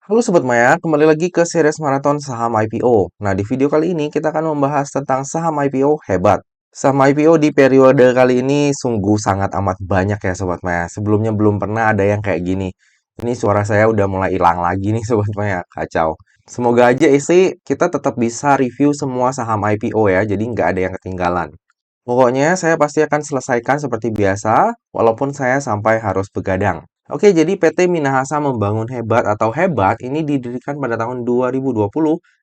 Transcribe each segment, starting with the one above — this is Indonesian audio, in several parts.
Halo Sobat Maya, kembali lagi ke series maraton saham IPO. Nah, di video kali ini kita akan membahas tentang saham IPO hebat. Saham IPO di periode kali ini sungguh sangat amat banyak ya Sobat Maya. Sebelumnya belum pernah ada yang kayak gini. Ini suara saya udah mulai hilang lagi nih Sobat Maya, kacau. Semoga aja isi kita tetap bisa review semua saham IPO ya, jadi nggak ada yang ketinggalan. Pokoknya saya pasti akan selesaikan seperti biasa, walaupun saya sampai harus begadang. Oke, jadi PT Minahasa Membangun Hebat atau Hebat ini didirikan pada tahun 2020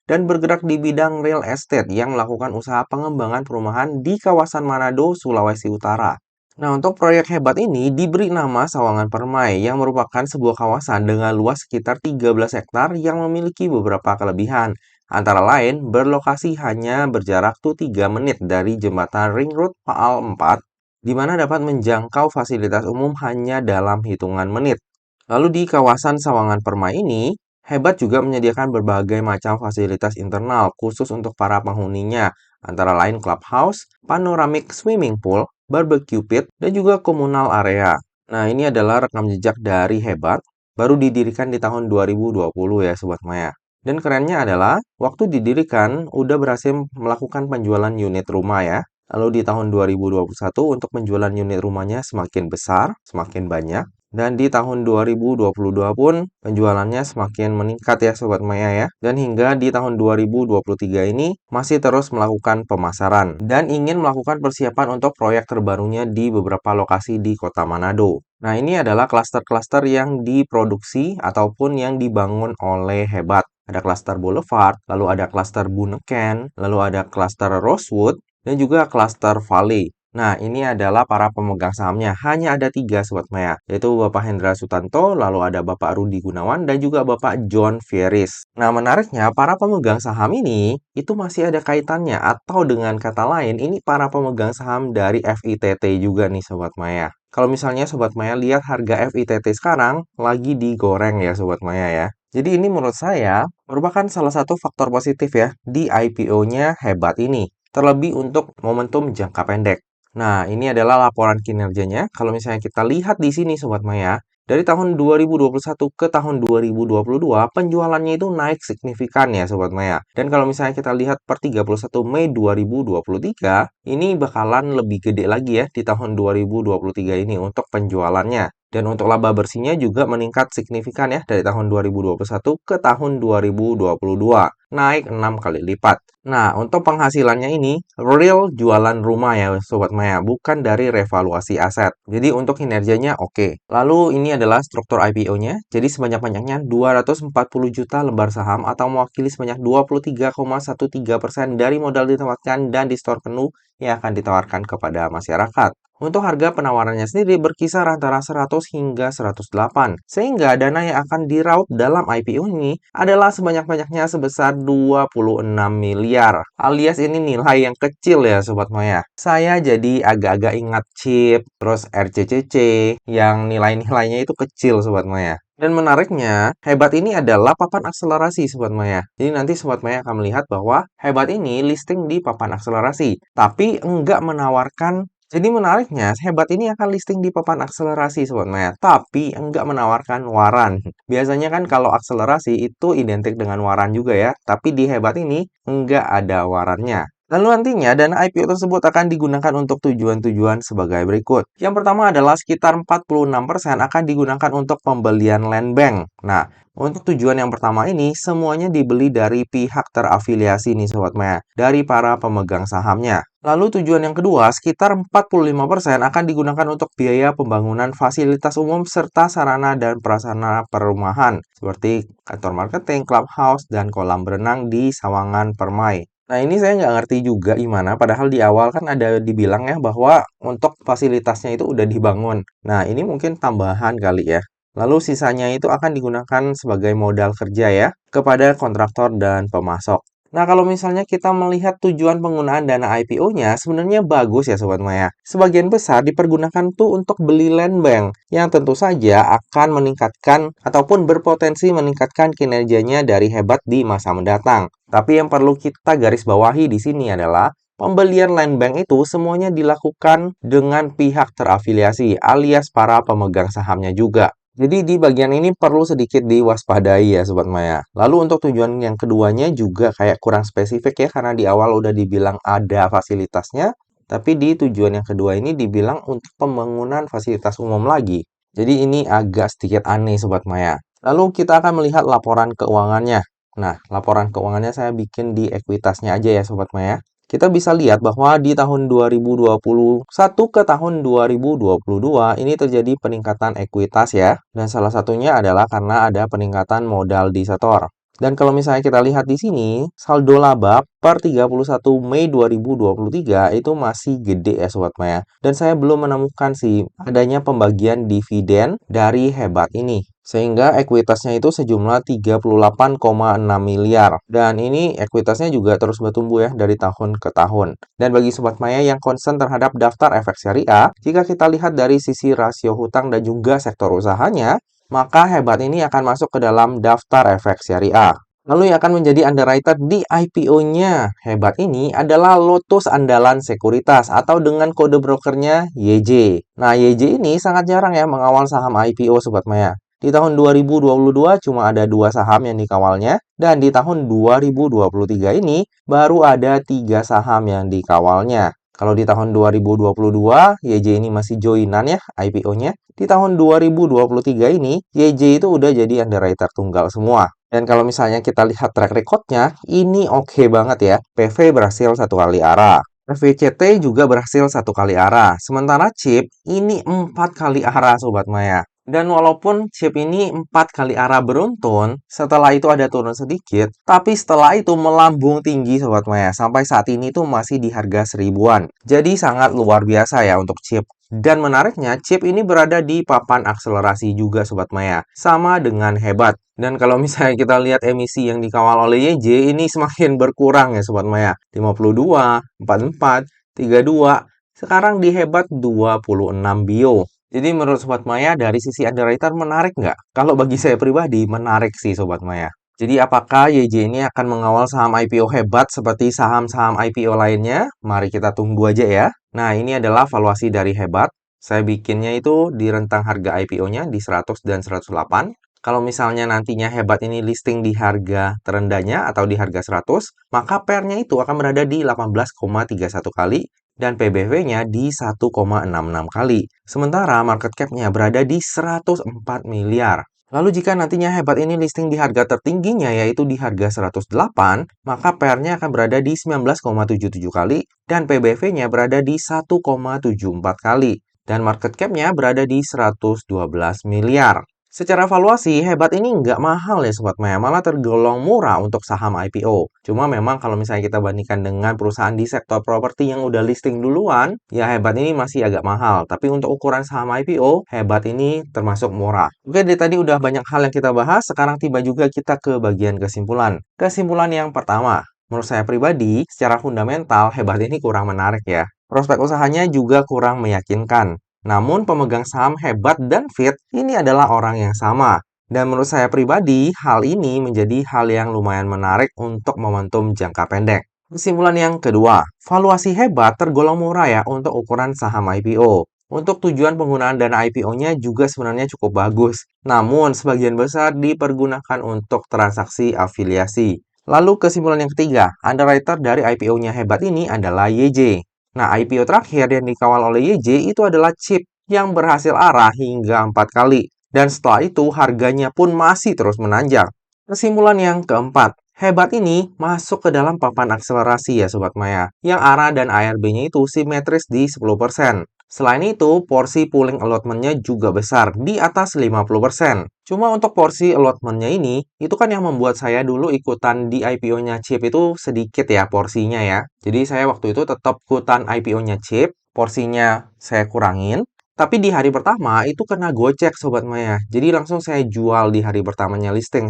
dan bergerak di bidang real estate yang melakukan usaha pengembangan perumahan di kawasan Manado, Sulawesi Utara. Nah, untuk proyek Hebat ini diberi nama Sawangan Permai yang merupakan sebuah kawasan dengan luas sekitar 13 hektar yang memiliki beberapa kelebihan. Antara lain, berlokasi hanya berjarak tuh 3 menit dari jembatan Ring Road Paal 4, di mana dapat menjangkau fasilitas umum hanya dalam hitungan menit. Lalu di kawasan Sawangan Permai ini, Hebat juga menyediakan berbagai macam fasilitas internal khusus untuk para penghuninya, antara lain clubhouse, panoramic swimming pool, barbecue pit, dan juga komunal area. Nah, ini adalah rekam jejak dari Hebat, baru didirikan di tahun 2020 ya Sobat Maya. Dan kerennya adalah, waktu didirikan udah berhasil melakukan penjualan unit rumah ya. Lalu di tahun 2021 untuk penjualan unit rumahnya semakin besar, semakin banyak. Dan di tahun 2022 pun penjualannya semakin meningkat ya Sobat Maya ya. Dan hingga di tahun 2023 ini masih terus melakukan pemasaran. Dan ingin melakukan persiapan untuk proyek terbarunya di beberapa lokasi di kota Manado. Nah, ini adalah klaster-klaster yang diproduksi ataupun yang dibangun oleh Hebat. Ada klaster Boulevard, lalu ada klaster Buneken, lalu ada klaster Rosewood, dan juga klaster Valley. Nah, ini adalah para pemegang sahamnya. Hanya ada 3 Sobat Maya, yaitu Bapak Hendra Sutanto, lalu ada Bapak Rudi Gunawan, dan juga Bapak John Fieris. Nah, menariknya, para pemegang saham ini itu masih ada kaitannya, atau dengan kata lain, ini para pemegang saham dari FITT juga nih Sobat Maya. Kalau misalnya Sobat Maya lihat harga FITT sekarang, lagi digoreng ya Sobat Maya ya. Jadi ini menurut saya merupakan salah satu faktor positif ya di IPO-nya Hebat ini. Terlebih untuk momentum jangka pendek. Nah, ini adalah laporan kinerjanya. Kalau misalnya kita lihat di sini Sobat Maya, dari tahun 2021 ke tahun 2022, penjualannya itu naik signifikan ya Sobat Maya. Dan kalau misalnya kita lihat per 31 Mei 2023, ini bakalan lebih gede lagi ya di tahun 2023 ini untuk penjualannya. Dan untuk laba bersihnya juga meningkat signifikan ya dari tahun 2021 ke tahun 2022. Naik 6 kali lipat. Nah, untuk penghasilannya ini real jualan rumah ya Sobat Maya, bukan dari revaluasi aset. Jadi untuk kinerjanya oke. Lalu ini adalah struktur IPO-nya. Jadi sebanyak-banyaknya 240 juta lembar saham atau mewakili sebanyak 23,13% dari modal ditempatkan dan di store penuh yang akan ditawarkan kepada masyarakat. Untuk harga penawarannya sendiri berkisar antara 100 hingga 108, sehingga dana yang akan diraup dalam IPO ini adalah sebanyak-banyaknya sebesar 26 miliar. Alias ini nilai yang kecil ya Sobat Maya. Saya jadi agak-agak ingat chip, terus RCCC, yang nilai-nilainya itu kecil Sobat Maya. Dan menariknya, Hebat ini adalah papan akselerasi Sobat Maya. Jadi nanti Sobat Maya akan melihat bahwa Hebat ini listing di papan akselerasi, tapi enggak menawarkan. Jadi menariknya, Hebat ini akan listing di papan akselerasi Sobat Maya, tapi enggak menawarkan waran. Biasanya kan kalau akselerasi itu identik dengan waran juga ya, tapi di Hebat ini enggak ada warannya. Lalu nantinya dana IPO tersebut akan digunakan untuk tujuan-tujuan sebagai berikut. Yang pertama adalah sekitar 46% akan digunakan untuk pembelian land bank. Nah, untuk tujuan yang pertama ini, semuanya dibeli dari pihak terafiliasi nih Sobat Maya, dari para pemegang sahamnya. Lalu tujuan yang kedua, sekitar 45% akan digunakan untuk biaya pembangunan fasilitas umum serta sarana dan prasarana perumahan, seperti kantor marketing, clubhouse, dan kolam berenang di Sawangan Permai. Nah, ini saya nggak ngerti juga gimana, padahal di awal kan ada dibilang ya bahwa untuk fasilitasnya itu udah dibangun. Nah, ini mungkin tambahan kali ya. Lalu sisanya itu akan digunakan sebagai modal kerja ya, kepada kontraktor dan pemasok. Nah, kalau misalnya kita melihat tujuan penggunaan dana IPO-nya, sebenarnya bagus ya Sobat Maya. Sebagian besar dipergunakan tuh untuk beli land bank, yang tentu saja akan meningkatkan ataupun berpotensi meningkatkan kinerjanya dari Hebat di masa mendatang. Tapi yang perlu kita garis bawahi di sini adalah pembelian land bank itu semuanya dilakukan dengan pihak terafiliasi alias para pemegang sahamnya juga. Jadi di bagian ini perlu sedikit diwaspadai ya Sobat Maya. Lalu untuk tujuan yang keduanya juga kayak kurang spesifik ya, karena di awal udah dibilang ada fasilitasnya, tapi di tujuan yang kedua ini dibilang untuk pembangunan fasilitas umum lagi. Jadi ini agak sedikit aneh Sobat Maya. Lalu kita akan melihat laporan keuangannya. Nah, laporan keuangannya saya bikin di ekuitasnya aja ya Sobat Maya. Kita bisa lihat bahwa di tahun 2021 ke tahun 2022 ini terjadi peningkatan ekuitas ya. Dan salah satunya adalah karena ada peningkatan modal di setor. Dan kalau misalnya kita lihat di sini, saldo laba per 31 Mei 2023 itu masih gede ya Sobat Maya. Dan saya belum menemukan sih adanya pembagian dividen dari Hebat ini. Sehingga ekuitasnya itu sejumlah 38,6 miliar. Dan ini ekuitasnya juga terus bertumbuh ya dari tahun ke tahun. Dan bagi Sobat Maya yang concern terhadap daftar efek syariah, jika kita lihat dari sisi rasio hutang dan juga sektor usahanya, maka Hebat ini akan masuk ke dalam daftar efek syariah. Lalu yang akan menjadi underwriter di IPO-nya Hebat ini adalah Lotus Andalan Sekuritas atau dengan kode brokernya YJ. Nah, YJ ini sangat jarang ya mengawal saham IPO Sobat Maya. Di tahun 2022 cuma ada 2 saham yang dikawalnya, dan di tahun 2023 ini baru ada 3 saham yang dikawalnya. Kalau di tahun 2022, YJ ini masih joinan ya IPO-nya. Di tahun 2023 ini, YJ itu udah jadi underwriter tunggal semua. Dan kalau misalnya kita lihat track record-nya, ini oke banget ya. PV berhasil 1 kali arah. FVCT juga berhasil 1 kali arah. Sementara chip ini 4 kali arah Sobat Maya. Dan walaupun chip ini 4 kali arah beruntun, setelah itu ada turun sedikit, tapi setelah itu melambung tinggi Sobat Maya. Sampai saat ini tuh masih di harga 1000-an. Jadi sangat luar biasa ya untuk chip. Dan menariknya, chip ini berada di papan akselerasi juga Sobat Maya. Sama dengan Hebat. Dan kalau misalnya kita lihat emisi yang dikawal oleh YJ, ini semakin berkurang ya Sobat Maya. 52, 44, 32, sekarang di Hebat 26 bio. Jadi menurut Sobat Maya, dari sisi underwriter menarik nggak? Kalau bagi saya pribadi, menarik sih Sobat Maya. Jadi apakah YJ ini akan mengawal saham IPO Hebat seperti saham-saham IPO lainnya? Mari kita tunggu aja ya. Nah, ini adalah valuasi dari Hebat. Saya bikinnya itu di rentang harga IPO-nya di 100 dan 108. Kalau misalnya nantinya Hebat ini listing di harga terendahnya atau di harga 100, maka PER-nya itu akan berada di 18,31 kali dan PBV-nya di 1,66 kali. Sementara market cap-nya berada di 104 miliar. Lalu jika nantinya Hebat ini listing di harga tertingginya yaitu di harga 108, maka PER-nya akan berada di 19,77 kali dan PBV-nya berada di 1,74 kali. Dan market cap-nya berada di 112 miliar. Secara valuasi, Hebat ini nggak mahal ya Sobat Maya, malah tergolong murah untuk saham IPO. Cuma memang kalau misalnya kita bandingkan dengan perusahaan di sektor properti yang udah listing duluan, ya Hebat ini masih agak mahal. Tapi untuk ukuran saham IPO, Hebat ini termasuk murah. Oke, dari tadi udah banyak hal yang kita bahas, sekarang tiba juga kita ke bagian kesimpulan. Kesimpulan yang pertama, menurut saya pribadi, secara fundamental, Hebat ini kurang menarik ya. Prospek usahanya juga kurang meyakinkan. Namun pemegang saham Hebat dan Fit ini adalah orang yang sama. Dan menurut saya pribadi, hal ini menjadi hal yang lumayan menarik untuk momentum jangka pendek. Kesimpulan yang kedua, valuasi Hebat tergolong murah ya untuk ukuran saham IPO. Untuk tujuan penggunaan dana IPO-nya juga sebenarnya cukup bagus. Namun, sebagian besar dipergunakan untuk transaksi afiliasi. Lalu kesimpulan yang ketiga, underwriter dari IPO-nya Hebat ini adalah YJ. Nah, IPO terakhir yang dikawal oleh YJ itu adalah chip yang berhasil arah hingga 4 kali. Dan setelah itu harganya pun masih terus menanjak. Kesimpulan yang keempat, Hebat ini masuk ke dalam papan akselerasi ya Sobat Maya, yang arah dan ARB-nya itu simetris di 10%. Selain itu, porsi pooling allotment-nya juga besar, di atas 50%. Cuma untuk porsi allotment-nya ini, itu kan yang membuat saya dulu ikutan di IPO-nya Chip itu sedikit ya porsinya ya. Jadi saya waktu itu tetap ikutan IPO-nya Chip, porsinya saya kurangin. Tapi di hari pertama itu kena gocek Sobat Maya. Jadi langsung saya jual di hari pertamanya listing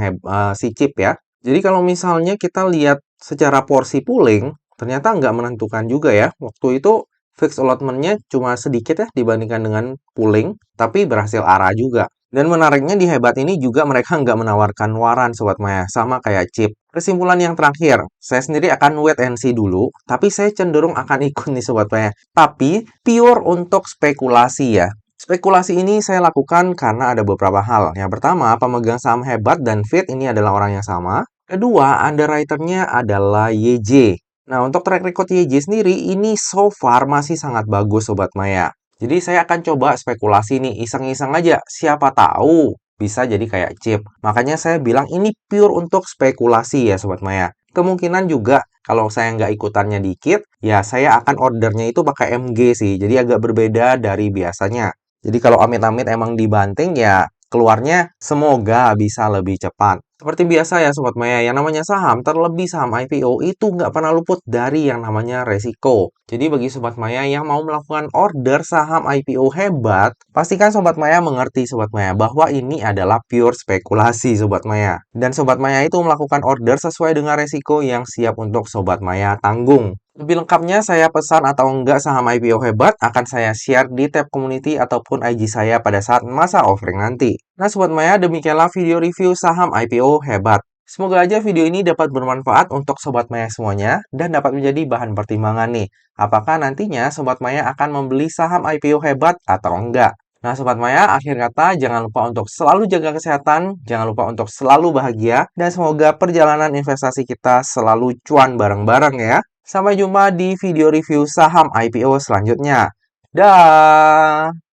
si Chip ya. Jadi kalau misalnya kita lihat secara porsi pooling, ternyata nggak menentukan juga ya. Waktu itu fixed allotment-nya cuma sedikit ya dibandingkan dengan pooling, tapi berhasil arah juga. Dan menariknya di Hebat ini juga mereka nggak menawarkan waran Sobat Maya, sama kayak Chip. Kesimpulan yang terakhir, saya sendiri akan wait and see dulu, tapi saya cenderung akan ikut nih Sobat Maya. Tapi pure untuk spekulasi ya. Spekulasi ini saya lakukan karena ada beberapa hal. Yang pertama, pemegang saham hebat dan fit ini adalah orang yang sama. Kedua, underwriter-nya adalah YJ. Nah, untuk track record YJ sendiri, ini so far masih sangat bagus Sobat Maya. Jadi saya akan coba spekulasi nih, iseng-iseng aja. Siapa tahu bisa jadi kayak chip. Makanya saya bilang ini pure untuk spekulasi ya Sobat Maya. Kemungkinan juga kalau saya nggak ikutannya dikit, ya saya akan ordernya itu pakai MG sih. Jadi agak berbeda dari biasanya. Jadi kalau amit-amit emang dibanting ya keluarnya semoga bisa lebih cepat. Seperti biasa ya Sobat Maya, yang namanya saham, terlebih saham IPO itu nggak pernah luput dari yang namanya resiko. Jadi bagi Sobat Maya yang mau melakukan order saham IPO hebat, pastikan Sobat Maya mengerti Sobat Maya bahwa ini adalah pure spekulasi Sobat Maya. Dan Sobat Maya itu melakukan order sesuai dengan resiko yang siap untuk Sobat Maya tanggung. Lebih lengkapnya saya pesan atau enggak saham IPO hebat akan saya share di tab community ataupun IG saya pada saat masa offering nanti. Nah Sobat Maya, demikianlah video review saham IPO hebat. Semoga aja video ini dapat bermanfaat untuk Sobat Maya semuanya dan dapat menjadi bahan pertimbangan nih. Apakah nantinya Sobat Maya akan membeli saham IPO hebat atau enggak? Nah Sobat Maya, akhir kata jangan lupa untuk selalu jaga kesehatan, jangan lupa untuk selalu bahagia, dan semoga perjalanan investasi kita selalu cuan bareng-bareng ya. Sampai jumpa di video review saham IPO selanjutnya. Dah.